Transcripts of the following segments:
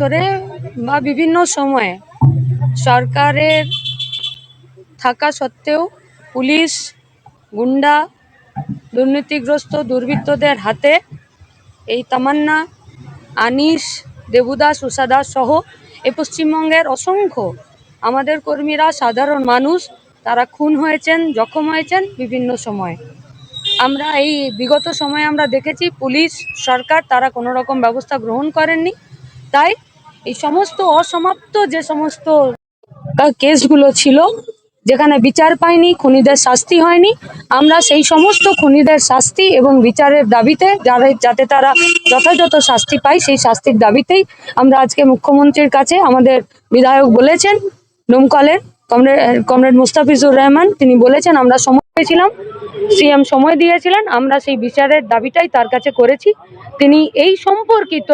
ধরে বা বিভিন্ন সময়ে সরকারের থাকা সত্ত্বেও পুলিশ, গুন্ডা, দুর্নীতিগ্রস্ত দুর্বৃত্তদের হাতে এই তামান্না, আনিস, দেবুদাস, উষাদাস সহ এই পশ্চিমবঙ্গের অসংখ্য আমাদের কর্মীরা, সাধারণ মানুষ, তারা খুন হয়েছেন, জখম হয়েছেন বিভিন্ন সময়ে। আমরা এই বিগত সময়ে আমরা দেখেছি পুলিশ, সরকার তারা কোনো রকম ব্যবস্থা গ্রহণ করেননি। তাই এই সমস্ত অসমাপ্ত যে সমস্ত কেসগুলো ছিল, যেখানে বিচার পায়নি, খুনিদের শাস্তি হয়নি, আমরা সেই সমস্ত খুনিদের শাস্তি এবং বিচারের দাবিতে যাতে তারা যথাযথ শাস্তি পায়, সেই শাস্তির দাবিতেই আমরা আজকে মুখ্যমন্ত্রীর কাছে, আমাদের বিধায়ক বলেছেন, ডোমকলের কমরেড মুস্তাফিজুর রহমান, তিনি বলেছেন আমরা সময় পেয়েছিলাম, সিএম সময় দিয়েছিলেন, আমরা সেই বিচারের দাবিটাই তার কাছে করেছি। তিনি এই সম্পর্কিত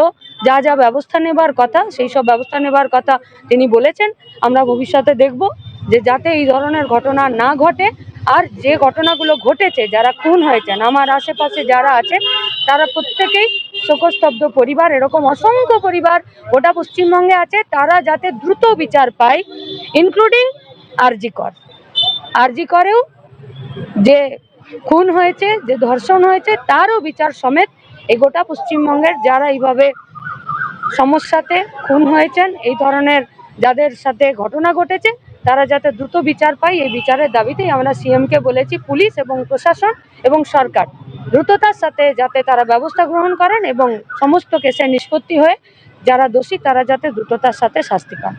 যা যা ব্যবস্থা নেবার কথা, সেই সব ব্যবস্থা নেবার কথা তিনি বলেছেন। আমরা ভবিষ্যতে দেখব যে যাতে এই ধরনের ঘটনা না ঘটে, আর যে ঘটনাগুলো ঘটেছে, যারা খুন হয়েছেন, আমার আশেপাশে যারা আছে তারা প্রত্যেকেই শোকস্তব্ধ পরিবার, এরকম অসংখ্য পরিবার গোটা পশ্চিমবঙ্গে আছে, তারা যাতে দ্রুত বিচার পায়, ইনক্লুডিং আরজি করেও যে খুন হয়েছে, যে ধর্ষণ হয়েছে, তারও বিচার সমেত এই গোটা পশ্চিমবঙ্গের যারা এইভাবে সমস্যাতে খুন হয়েছেন, এই ধরনের যাদের সাথে ঘটনা ঘটেছে, তারা যাতে দ্রুত বিচার পায়, এই বিচারের দাবিতেই আমরা সিএমকে বলেছি পুলিশ এবং প্রশাসন এবং সরকার দ্রুততার সাথে যাতে তারা ব্যবস্থা গ্রহণ করেন এবং সমস্ত কেসের নিষ্পত্তি হয়ে যারা দোষী তারা যাতে দ্রুততার সাথে শাস্তি পান।